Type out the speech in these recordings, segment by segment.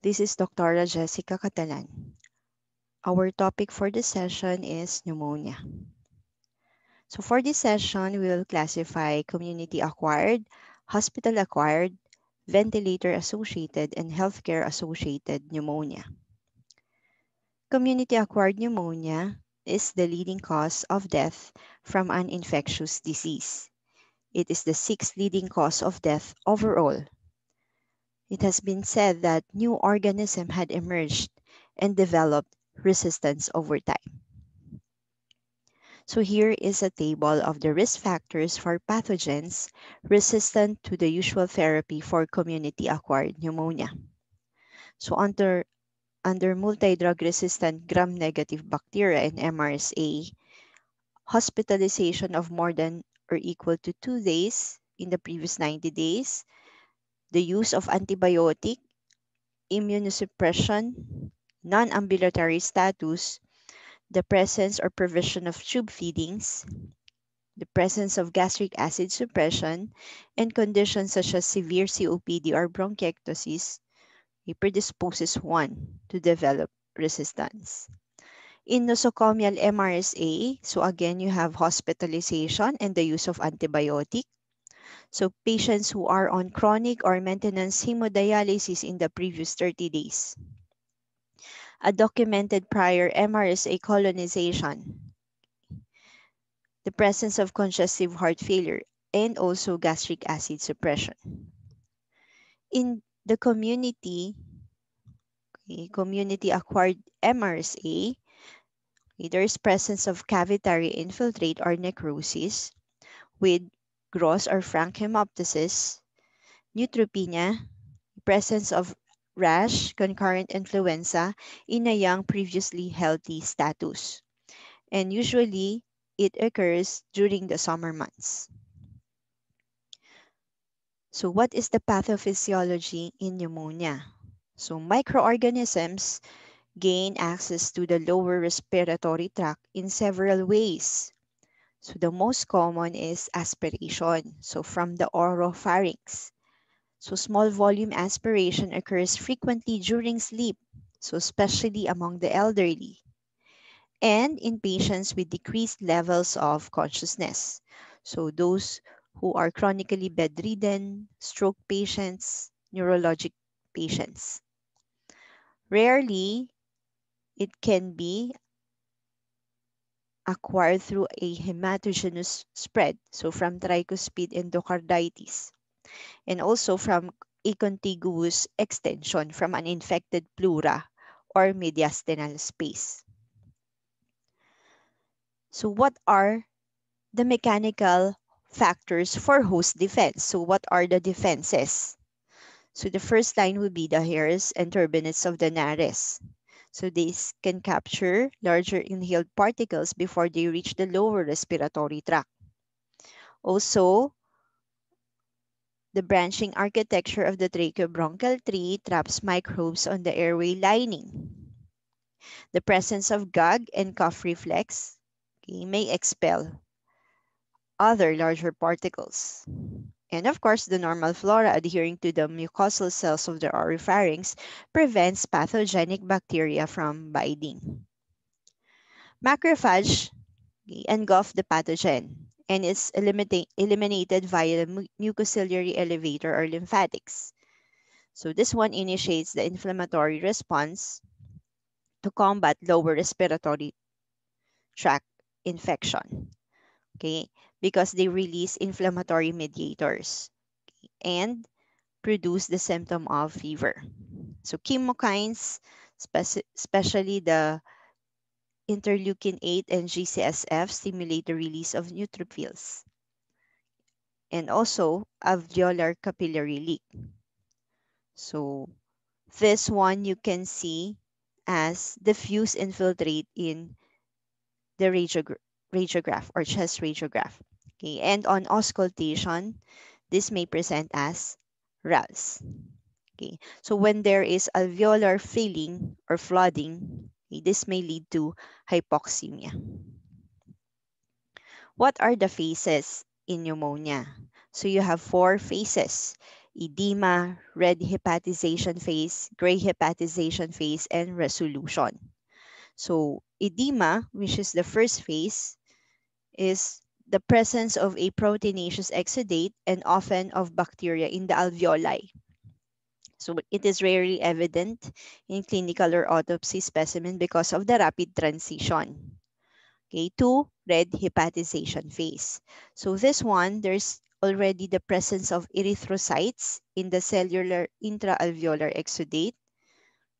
This is Dr. Jessica Catalan. Our topic for this session is pneumonia. So for this session, we will classify community-acquired, hospital-acquired, ventilator-associated, and healthcare-associated pneumonia. Community-acquired pneumonia is the leading cause of death from an infectious disease. It is the sixth leading cause of death overall. It has been said that new organisms had emerged and developed resistance over time. So here is a table of the risk factors for pathogens resistant to the usual therapy for community-acquired pneumonia. So under multi-drug resistant gram-negative bacteria and MRSA, hospitalization of more than or equal to 2 days in the previous 90 days, the use of antibiotic, immunosuppression, non-ambulatory status, the presence or provision of tube feedings, the presence of gastric acid suppression, and conditions such as severe COPD or bronchiectasis, it predisposes one to develop resistance. In nosocomial MRSA, so again, you have hospitalization and the use of antibiotic. So patients who are on chronic or maintenance hemodialysis in the previous 30 days. A documented prior MRSA colonization, the presence of congestive heart failure, and also gastric acid suppression. In the community, community-acquired MRSA, there is presence of cavitary infiltrate or necrosis with gross or frank hemoptysis, neutropenia, presence of rash, concurrent influenza in a young previously healthy status. And usually, it occurs during the summer months. So what is the pathophysiology in pneumonia? So microorganisms gain access to the lower respiratory tract in several ways. So the most common is aspiration, so from the oropharynx. So small volume aspiration occurs frequently during sleep, so especially among the elderly, and in patients with decreased levels of consciousness. So those who are chronically bedridden, stroke patients, neurologic patients. Rarely, it can be acquired through a hematogenous spread, so from tricuspid endocarditis, and also from a contiguous extension from an infected pleura or mediastinal space. So what are the mechanical factors for host defense? So what are the defenses? So the first line would be the hairs and turbinates of the nares. So these can capture larger inhaled particles before they reach the lower respiratory tract. Also, the branching architecture of the tracheobronchial tree traps microbes on the airway lining. The presence of gag and cough reflex, may expel other larger particles. And of course, the normal flora adhering to the mucosal cells of the oropharynx prevents pathogenic bacteria from binding. Macrophage, engulf the pathogen and is eliminated via the mucociliary elevator or lymphatics. So this one initiates the inflammatory response to combat lower respiratory tract infection. Okay, because they release inflammatory mediators and produce the symptom of fever. So chemokines, especially the interleukin 8 and GCSF, stimulate the release of neutrophils and also alveolar capillary leak. So this one you can see as diffuse infiltrate in the radiograph or chest radiograph. Okay, and on auscultation, this may present as RALS. Okay, so when there is alveolar filling or flooding, okay, this may lead to hypoxemia. What are the phases in pneumonia? So you have four phases. edema, red hepatization phase, gray hepatization phase, and resolution. So edema, which is the first phase, is the presence of a proteinaceous exudate and often of bacteria in the alveoli. So it is rarely evident in clinical or autopsy specimen because of the rapid transition. Okay, to red hepatization phase. So this one, there's already the presence of erythrocytes in the cellular intraalveolar exudate.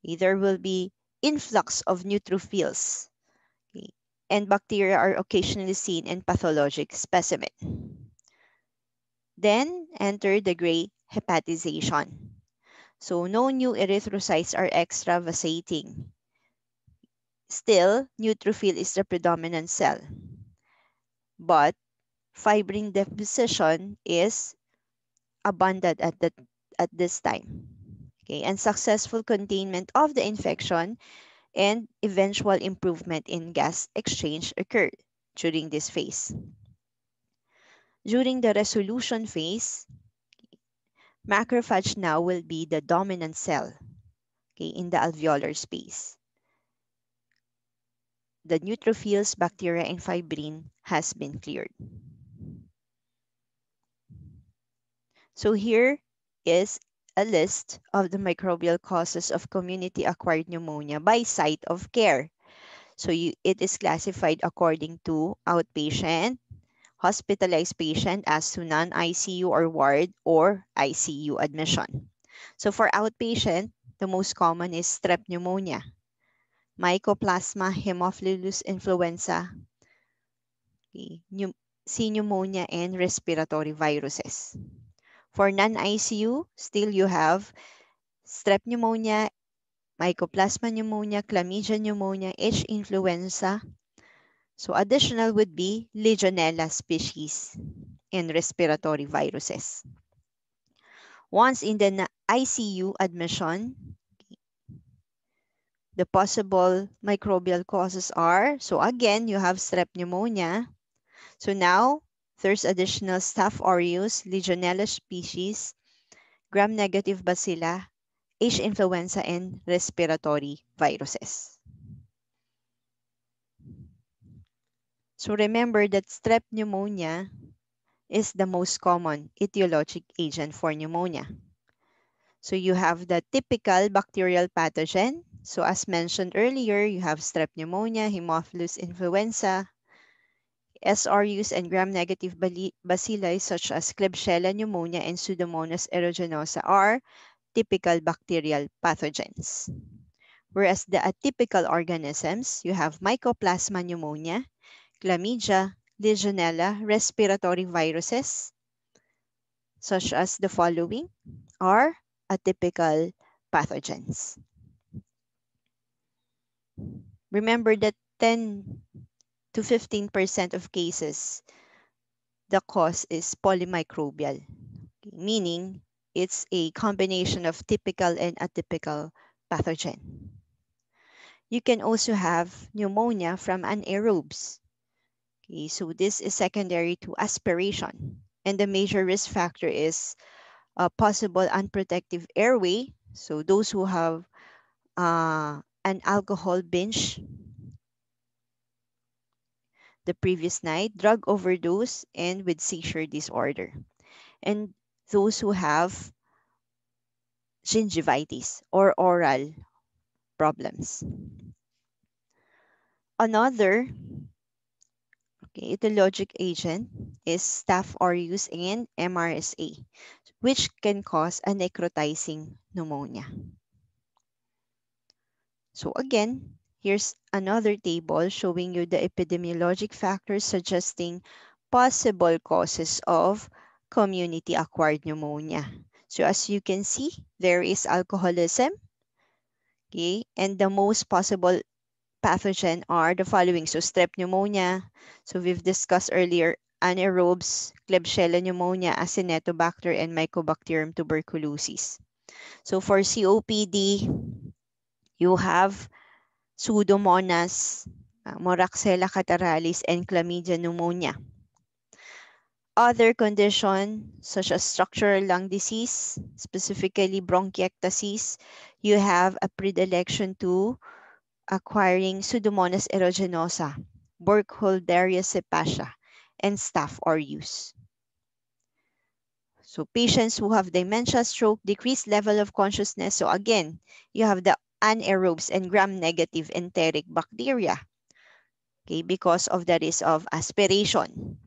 Okay, there will be influx of neutrophils. Okay, and bacteria are occasionally seen in pathologic specimen. Then enter the gray hepatization. So no new erythrocytes are extravasating. Still, neutrophil is the predominant cell, but fibrin deposition is abundant at this time. Okay, and successful containment of the infection and eventual improvement in gas exchange occurred during this phase. During the resolution phase, macrophage now will be the dominant cell, okay, in the alveolar space. The neutrophils, bacteria, and fibrin has been cleared. So here is a list of the microbial causes of community-acquired pneumonia by site of care. So it is classified according to outpatient, hospitalized patient as to non-ICU or ward or ICU admission. So for outpatient, the most common is strep pneumonia, Mycoplasma haemophilus influenza, C pneumonia, and respiratory viruses. For non-ICU, still you have strep pneumonia, Mycoplasma pneumonia, Chlamydia pneumonia, H. influenza. So additional would be Legionella species and respiratory viruses. Once in the ICU admission, the possible microbial causes are, so again, you have strep pneumonia. So now, there's additional Staph aureus, Legionella species, gram-negative bacilla, H. influenza, and respiratory viruses. So remember that strep pneumonia is the most common etiologic agent for pneumonia. So you have the typical bacterial pathogen. So as mentioned earlier, you have strep pneumonia, Haemophilus influenza, SRUs, and gram-negative bacilli such as Klebsiella pneumonia and Pseudomonas aeruginosa are typical bacterial pathogens. Whereas the atypical organisms, you have Mycoplasma pneumonia, Chlamydia, Legionella, respiratory viruses, such as the following, are atypical pathogens. Remember that 10 to 15% of cases, the cause is polymicrobial, meaning it's a combination of typical and atypical pathogen. You can also have pneumonia from anaerobes. Okay, so this is secondary to aspiration. And the major risk factor is a possible unprotected airway. So those who have an alcohol binge the previous night, drug overdose, and with seizure disorder. And those who have gingivitis or oral problems. Another etiologic agent is Staph aureus and MRSA, which can cause a necrotizing pneumonia. So again, here's another table showing you the epidemiologic factors suggesting possible causes of community-acquired pneumonia. So as you can see, there is alcoholism, okay, and the most possible pathogen are the following. So strep pneumonia, so we've discussed earlier, anaerobes, Klebsiella pneumonia, Acinetobacter, and Mycobacterium tuberculosis. So for COPD, you have Pseudomonas, Moraxella catarrhalis, and Chlamydia pneumonia. Other condition such as structural lung disease, specifically bronchiectasis, you have a predilection to acquiring Pseudomonas aeruginosa, Burkholderia cepacia, and Staph aureus. So patients who have dementia, stroke, decreased level of consciousness. So again, you have the anaerobes and gram-negative enteric bacteria, okay, because of the risk of aspiration.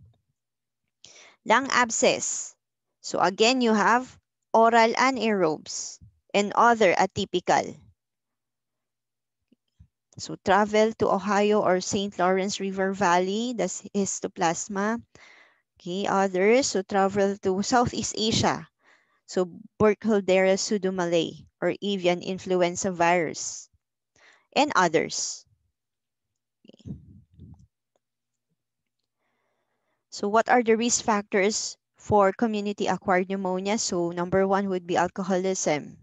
Lung abscess. So again, you have oral anaerobes and other atypical. So travel to Ohio or St. Lawrence River Valley, that's histoplasma. Okay, others, so travel to Southeast Asia. So Burkholderia pseudomallei or avian influenza virus and others. So what are the risk factors for community-acquired pneumonia? So number one would be alcoholism,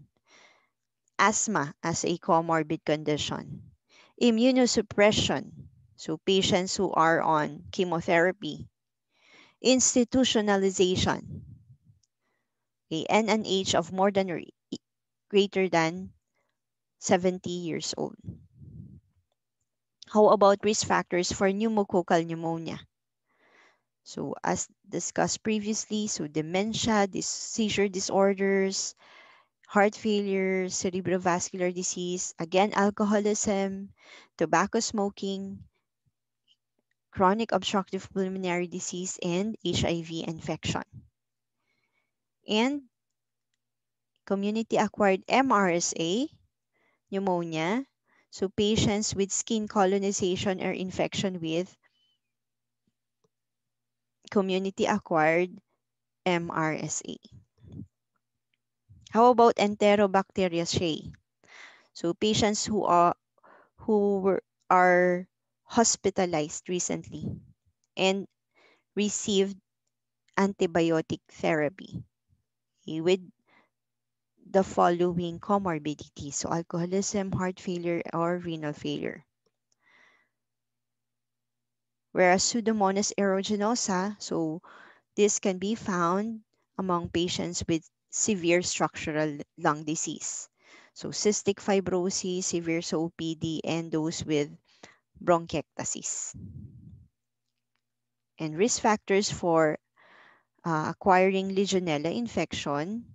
asthma as a comorbid condition, immunosuppression, so patients who are on chemotherapy, institutionalization, okay, and an age of more than or greater than 70 years old. How about risk factors for pneumococcal pneumonia? So as discussed previously, so dementia, seizure disorders, heart failure, cerebrovascular disease, again, alcoholism, tobacco smoking, chronic obstructive pulmonary disease, and HIV infection. And community-acquired MRSA, pneumonia, so patients with skin colonization or infection with community-acquired MRSA. How about Enterobacteriaceae? So patients who are hospitalized recently and received antibiotic therapy with the following comorbidities, so alcoholism, heart failure, or renal failure. Whereas Pseudomonas aeruginosa, so this can be found among patients with severe structural lung disease. So cystic fibrosis, severe COPD, and those with bronchiectasis. And risk factors for acquiring Legionella infection.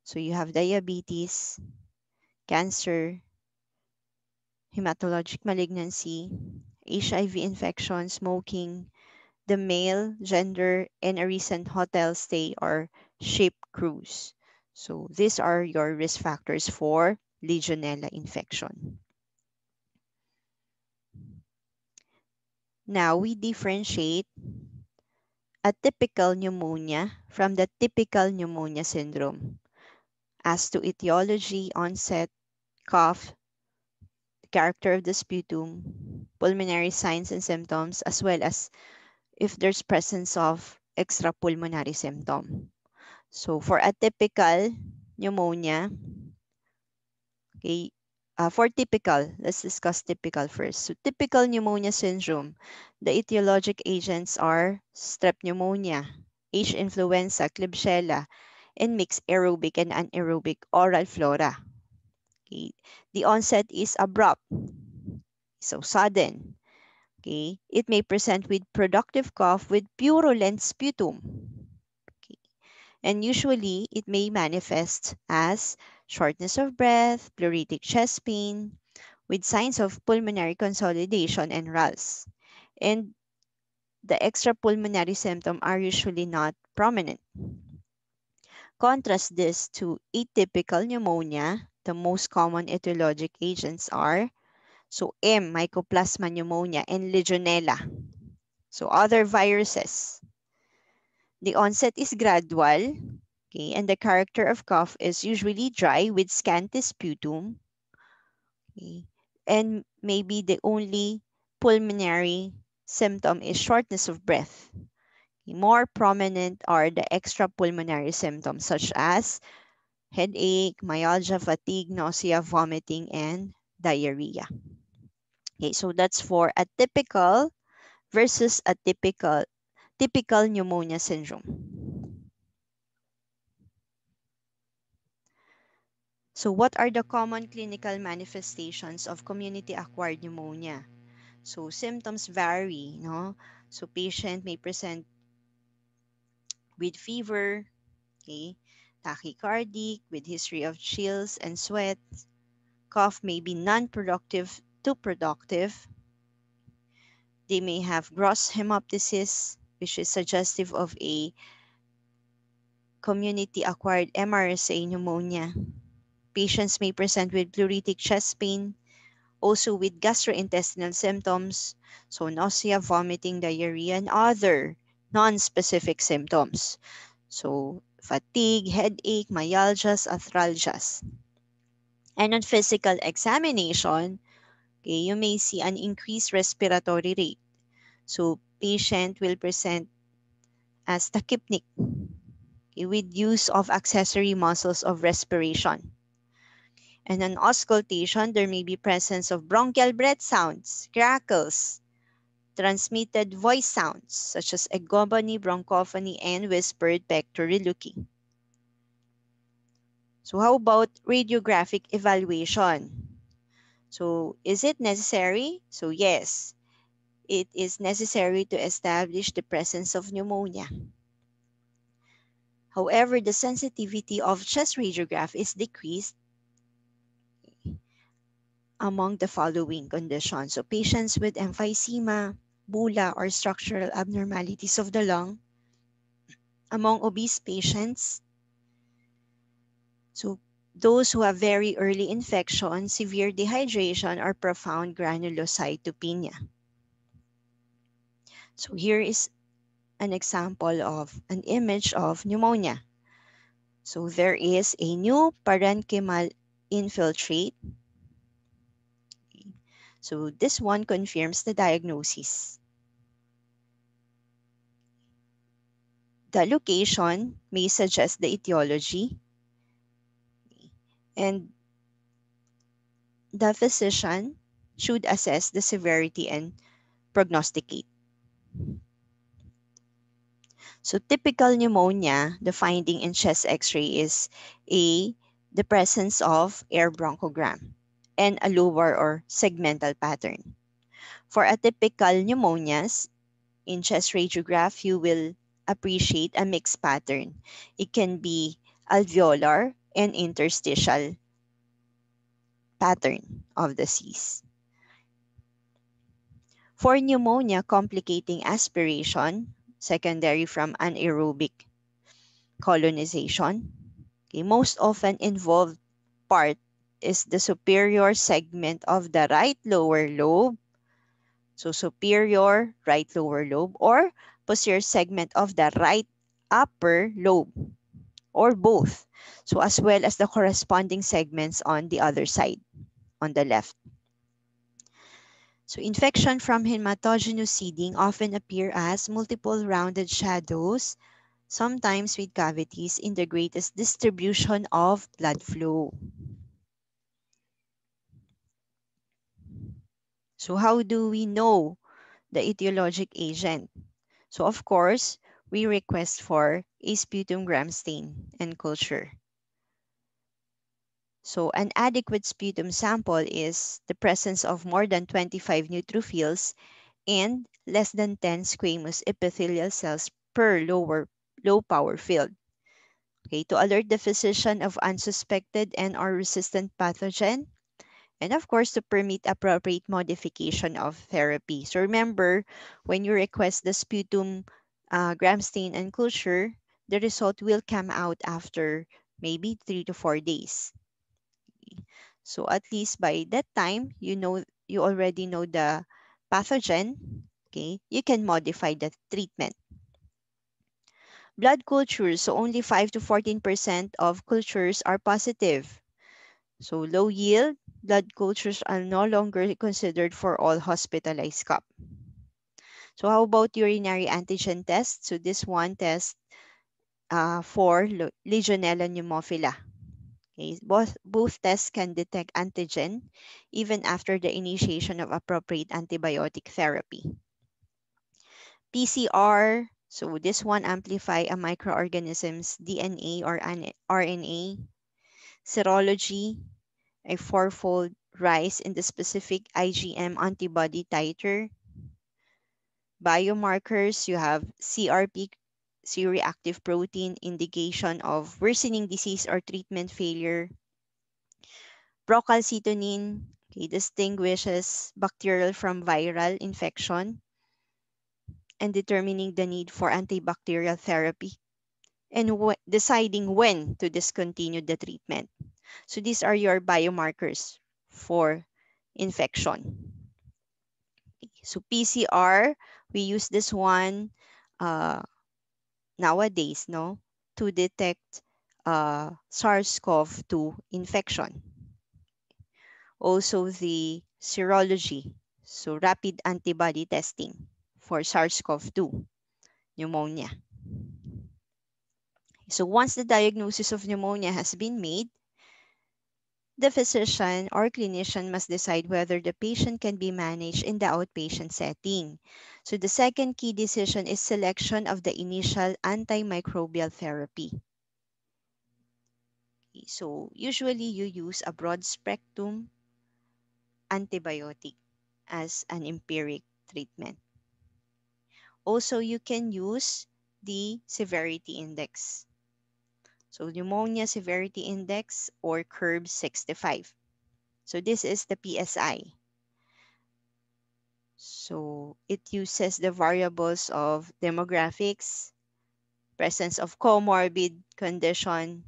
So you have diabetes, cancer, hematologic malignancy, HIV infection, smoking, the male, gender, and a recent hotel stay or ship cruise. So these are your risk factors for Legionella infection. Now we differentiate a typical pneumonia from the typical pneumonia syndrome as to etiology, onset, cough, character of the sputum, pulmonary signs and symptoms, as well as if there's presence of extrapulmonary symptom. So for a typical pneumonia, okay, for typical, let's discuss typical first. So typical pneumonia syndrome, the etiologic agents are strep pneumonia, H. influenza, Klebsiella, and mixed aerobic and anaerobic oral flora. Okay. The onset is abrupt, so sudden. Okay. It may present with productive cough with purulent sputum. Okay. And usually it may manifest as shortness of breath, pleuritic chest pain, with signs of pulmonary consolidation and RALS. And the extrapulmonary symptoms are usually not prominent. Contrast this to atypical pneumonia. The most common etiologic agents are so M, Mycoplasma pneumonia, and Legionella. So other viruses. The onset is gradual, okay, and the character of cough is usually dry with scanty sputum, okay, and maybe the only pulmonary symptom is shortness of breath. More prominent are the extrapulmonary symptoms such as headache, myalgia, fatigue, nausea, vomiting, and diarrhea. Okay, so that's for atypical versus atypical typical pneumonia syndrome. So what are the common clinical manifestations of community-acquired pneumonia? So symptoms vary, no? So patient may present with fever, okay, tachycardic, with history of chills and sweat. Cough may be non-productive to productive. They may have gross hemoptysis, which is suggestive of a community-acquired MRSA pneumonia. Patients may present with pleuritic chest pain, also with gastrointestinal symptoms, so nausea, vomiting, diarrhea, and other non-specific symptoms. So fatigue, headache, myalgias, arthralgias. And on physical examination, okay, you may see an increased respiratory rate. So patient will present as tachypnic, okay, with use of accessory muscles of respiration. And on auscultation, there may be presence of bronchial breath sounds, crackles, transmitted voice sounds such as egobony, bronchophony, and whispered pectoriloquy. So how about radiographic evaluation? So is it necessary? So yes, it is necessary to establish the presence of pneumonia. However, the sensitivity of chest radiograph is decreased among the following conditions. So patients with emphysema, bulla, or structural abnormalities of the lung, among obese patients, so those who have very early infection, severe dehydration, or profound granulocytopenia. So here is an example of an image of pneumonia. So there is a new parenchymal infiltrate. So this one confirms the diagnosis. The location may suggest the etiology, and the physician should assess the severity and prognosticate. So typical pneumonia, the finding in chest x-ray is the presence of air bronchogram and a lobar or segmental pattern. For atypical pneumonias, in chest radiograph, you will appreciate a mixed pattern. It can be alveolar and interstitial pattern of disease. For pneumonia complicating aspiration, secondary from anaerobic colonization, okay, most often involved part is the superior segment of the right lower lobe. So superior right lower lobe or posterior segment of the right upper lobe or both. So as well as the corresponding segments on the other side, on the left. So infection from hematogenous seeding often appear as multiple rounded shadows, sometimes with cavities in the greatest distribution of blood flow. So how do we know the etiologic agent? So of course, we request for a sputum gram stain and culture. So an adequate sputum sample is the presence of more than 25 neutrophils and less than 10 squamous epithelial cells per low power field. Okay, to alert the physician of unsuspected and or resistant pathogen, and of course to permit appropriate modification of therapy. So remember, when you request the sputum gram stain and culture, the result will come out after maybe 3 to 4 days. So at least by that time, you already know the pathogen. Okay, you can modify the treatment. Blood cultures, so only 5 to 14% of cultures are positive. So low yield blood cultures are no longer considered for all hospitalized COP. So how about urinary antigen test? So this one test for Legionella pneumophila. Okay, both tests can detect antigen even after the initiation of appropriate antibiotic therapy. PCR So this one amplify a microorganism's DNA or RNA. Serology, a fourfold rise in the specific IgM antibody titer. Biomarkers, you have CRP, C-reactive protein, indication of worsening disease or treatment failure. Procalcitonin, okay, distinguishes bacterial from viral infection and determining the need for antibacterial therapy and deciding when to discontinue the treatment. So these are your biomarkers for infection. So PCR, we use this one uh, nowadays, no, to detect SARS-CoV-2 infection. Also the serology, so rapid antibody testing for SARS-CoV-2 pneumonia. So once the diagnosis of pneumonia has been made, the physician or clinician must decide whether the patient can be managed in the outpatient setting. So the second key decision is selection of the initial antimicrobial therapy. So usually you use a broad spectrum antibiotic as an empiric treatment. Also, you can use the severity index. So pneumonia severity index or curve 65. So this is the PSI. So it uses the variables of demographics, presence of comorbid condition,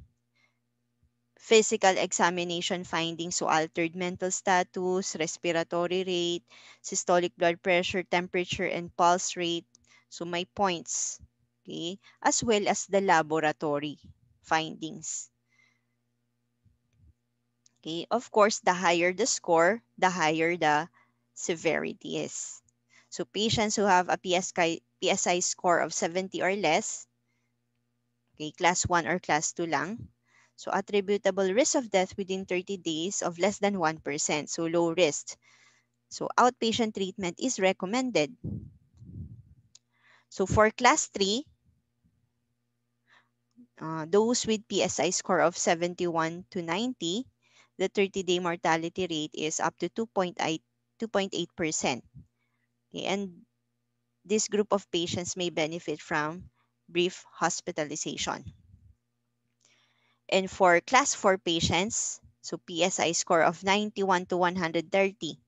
physical examination findings, so altered mental status, respiratory rate, systolic blood pressure, temperature, and pulse rate. So my points, okay, as well as the laboratory findings. Okay, of course, the higher the score, the higher the severity is. So patients who have a PSI score of 70 or less, okay, class 1 or class 2 lang. So attributable risk of death within 30 days of less than 1%, so low risk. So outpatient treatment is recommended. So for class 3, those with PSI score of 71 to 90, the 30-day mortality rate is up to 2.8%. Okay, and this group of patients may benefit from brief hospitalization. And for class 4 patients, so PSI score of 91 to 130,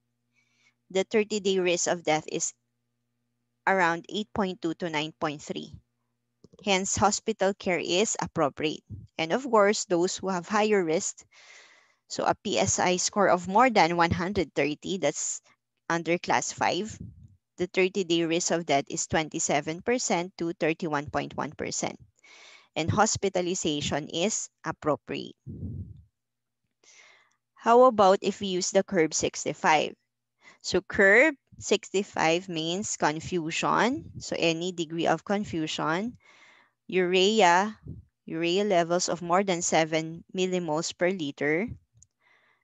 the 30-day risk of death is around 8.2 to 9.3. Hence, hospital care is appropriate. And of course, those who have higher risk, so a PSI score of more than 130, that's under class 5, the 30-day risk of death is 27% to 31.1%. And hospitalization is appropriate. How about if we use the curve 65? So curve 65 means confusion. So any degree of confusion. Urea levels of more than 7 millimoles per liter.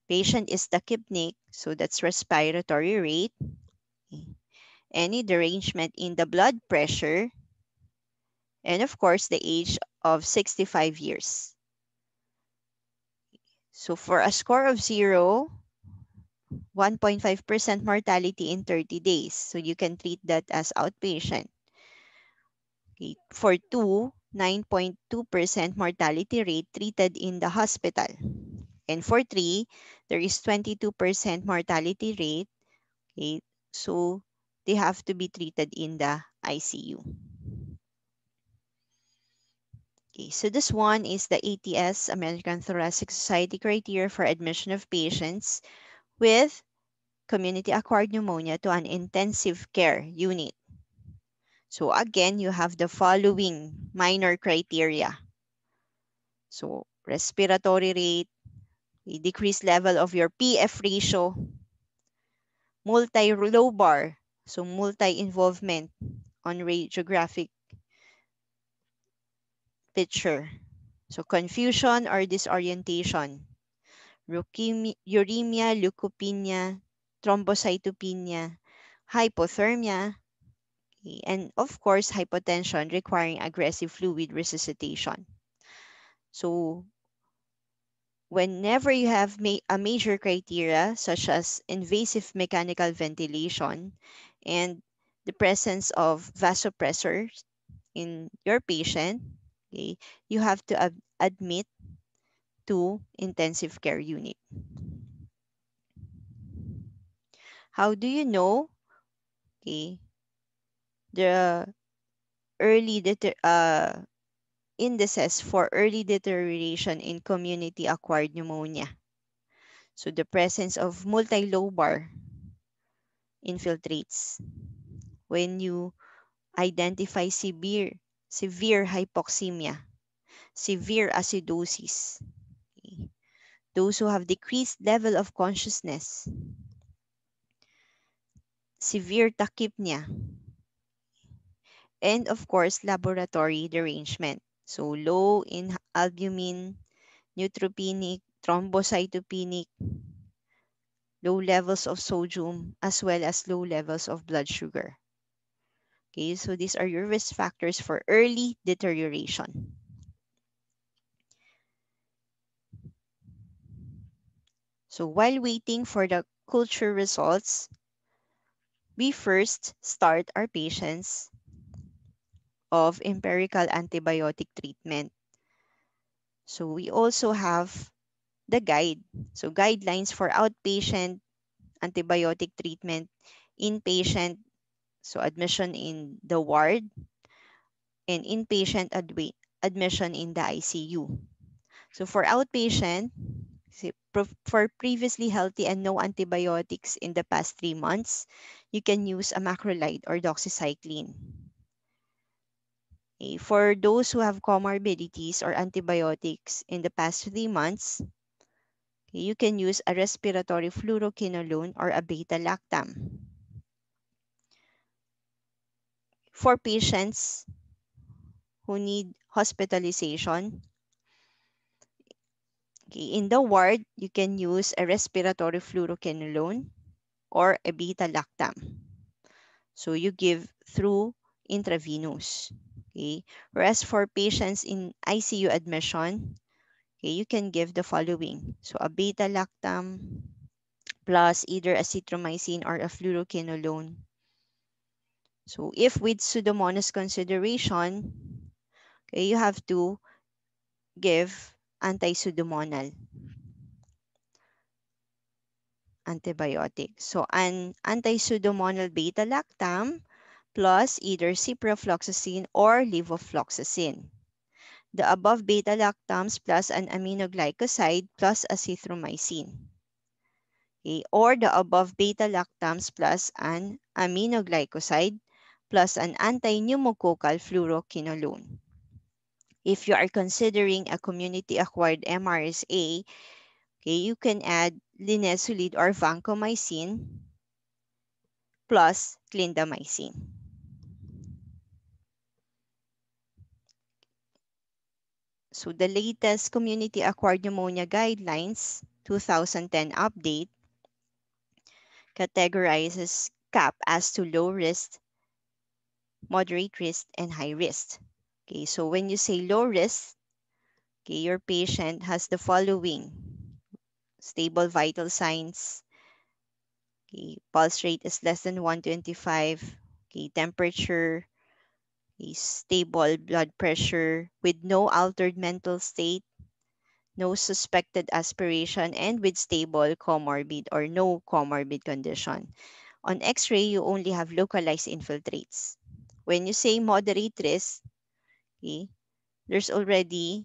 Patient is tachypnic, so that's respiratory rate. Any derangement in the blood pressure. And of course, the age of 65 years. So for a score of 0, 1.5% mortality in 30 days. So you can treat that as outpatient. Okay. For 2, 9.2% mortality rate treated in the hospital. And for 3, there is 22% mortality rate. Okay. So they have to be treated in the ICU. Okay, so this one is the ATS, American Thoracic Society criteria for admission of patients with community-acquired pneumonia to an intensive care unit. So again, you have the following minor criteria. So respiratory rate, a decreased level of your PF ratio, multi-lobar, so multi-involvement on radiographic picture. So confusion or disorientation, uremia, leukopenia, thrombocytopenia, hypothermia, Okay. And of course, hypotension requiring aggressive fluid resuscitation. So whenever you have a major criteria such as invasive mechanical ventilation and the presence of vasopressors in your patient, okay, you have to admit to intensive care unit. How do you know? Okay, the early indices for early deterioration in community acquired pneumonia. So the presence of multilobar infiltrates. When you identify severe hypoxemia, severe acidosis, okay, those who have decreased level of consciousness, severe tachypnea, and of course, laboratory derangement. So low in albumin, neutropenic, thrombocytopenic, low levels of sodium, as well as low levels of blood sugar. Okay, so these are your risk factors for early deterioration. So while waiting for the culture results, we first start our patients of empirical antibiotic treatment. So we also have the guide. So guidelines for outpatient antibiotic treatment, inpatient, so admission in the ward, and inpatient admission in the ICU. So for outpatient, for previously healthy and no antibiotics in the past 3 months, you can use a macrolide or doxycycline. Okay. For those who have comorbidities or antibiotics in the past 3 months, okay, you can use a respiratory fluoroquinolone or a beta-lactam. For patients who need hospitalization, okay, in the ward, you can use a respiratory fluoroquinolone or a beta-lactam. So you give through intravenous. Okay. Whereas for patients in ICU admission, okay, you can give the following. So a beta-lactam plus either azithromycin or a fluoroquinolone. So if with Pseudomonas consideration, okay, you have to give anti-pseudomonal antibiotic. So an anti-pseudomonal beta-lactam plus either ciprofloxacin or levofloxacin. The above beta-lactams plus an aminoglycoside plus azithromycin. Okay, or the above beta-lactams plus an aminoglycoside plus an anti-pneumococcal fluoroquinolone. If you are considering a community-acquired MRSA, okay, you can add linezolid or vancomycin plus clindamycin. So the latest community-acquired pneumonia guidelines 2010 update categorizes CAP as to low risk, moderate risk, and high risk. Okay, so when you say low risk, okay, your patient has the following: stable vital signs, okay, pulse rate is less than 125, okay, temperature, okay, stable blood pressure with no altered mental state, no suspected aspiration, and with stable comorbid or no comorbid condition. On X-ray, you only have localized infiltrates. When you say moderate risk, okay, there's already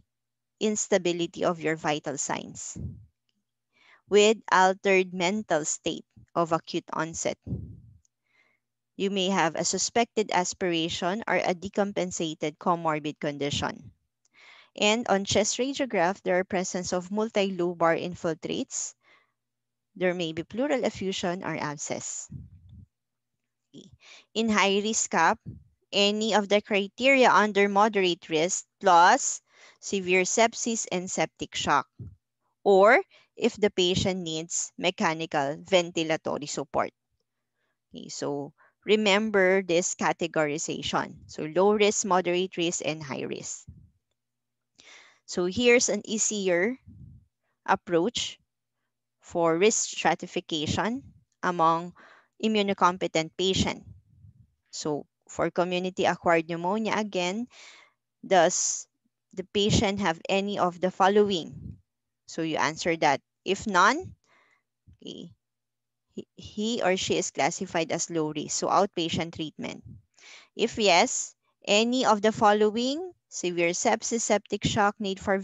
instability of your vital signs with altered mental state of acute onset. You may have a suspected aspiration or a decompensated comorbid condition. And on chest radiograph, there are presence of multilobar infiltrates. There may be pleural effusion or abscess. In high-risk CAP, any of the criteria under moderate risk plus severe sepsis and septic shock, or if the patient needs mechanical ventilatory support. Okay, so remember this categorization. So low risk, moderate risk, and high risk. So here's an easier approach for risk stratification among immunocompetent patient. So for community-acquired pneumonia, again, does the patient have any of the following? So you answer that. If none, okay, he or she is classified as low risk, so outpatient treatment. If yes, any of the following: severe sepsis, septic shock, need for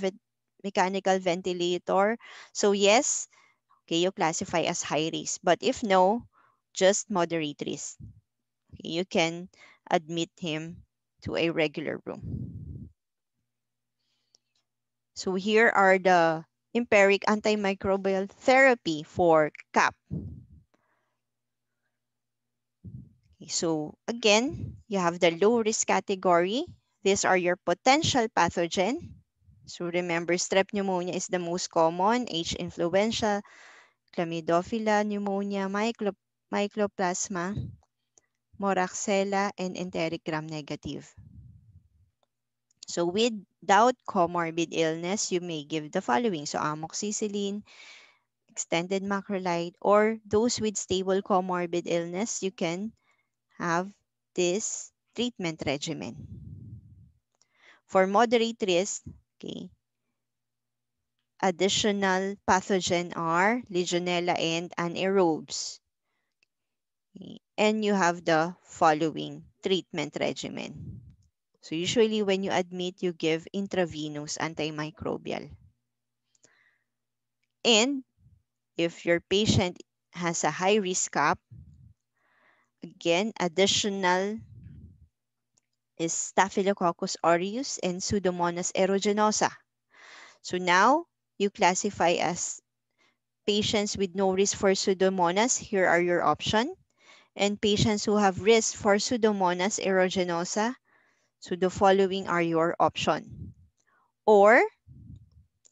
mechanical ventilator. So yes, okay, you classify as high risk. But if no, just moderate risk. Okay, you can admit him to a regular room. So here are the empiric antimicrobial therapy for CAP. Okay, so again, you have the low risk category. These are your potential pathogen. So remember, strep pneumonia is the most common, H. influenza, Chlamydophila pneumonia, Mycoplasma, Moraxella, and enteric gram-negative. So without comorbid illness, you may give the following. So amoxicillin, extended macrolide, or those with stable comorbid illness, you can have this treatment regimen. For moderate risk, okay, additional pathogen are Legionella and anaerobes. Okay, and you have the following treatment regimen. So usually when you admit, you give intravenous antimicrobial. And if your patient has a high risk CAP, again, additional is Staphylococcus aureus and Pseudomonas aeruginosa. So now you classify as patients with no risk for Pseudomonas. Here are your options. And patients who have risk for Pseudomonas aeruginosa. So the following are your options. Or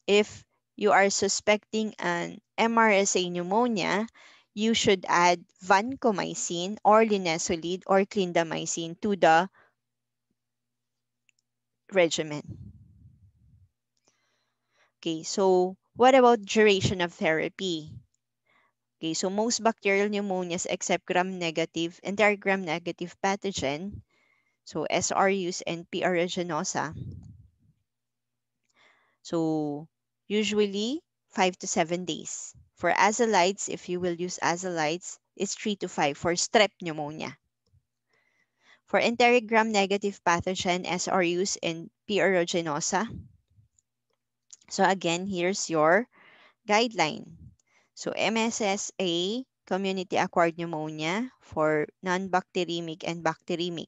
if you are suspecting an MRSA pneumonia, you should add vancomycin or linezolid or clindamycin to the regimen. Okay, so what about duration of therapy? Okay, so most bacterial pneumonias except gram-negative and gram-negative pathogen, so SRUs and P. aeruginosa, so usually 5 to 7 days. For azelides, if you will use azelides, it's 3 to 5 for strep pneumonia. For enteric gram-negative pathogen, SRUs and P. aeruginosa, so again, here's your guideline. So MSSA, community-acquired pneumonia for non-bacteremic and bacteremic.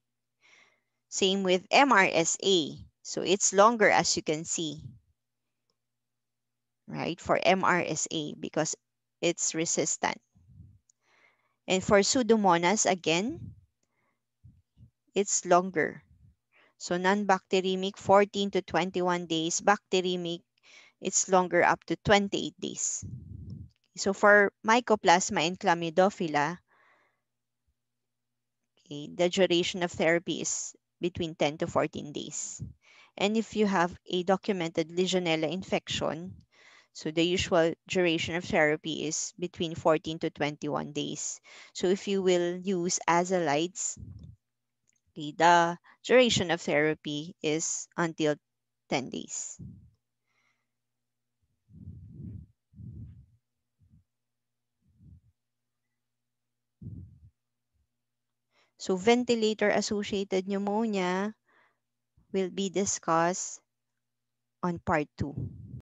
Same with MRSA. So it's longer as you can see, right? For MRSA because it's resistant. And for Pseudomonas, again, it's longer. So non-bacteremic, 14 to 21 days. Bacteremic, it's longer, up to 28 days. So for Mycoplasma and Chlamydophila, okay, the duration of therapy is between 10 to 14 days. And if you have a documented Legionella infection, so the usual duration of therapy is between 14 to 21 days. So if you will use azelides, okay, the duration of therapy is until 10 days. So ventilator-associated pneumonia will be discussed on part 2.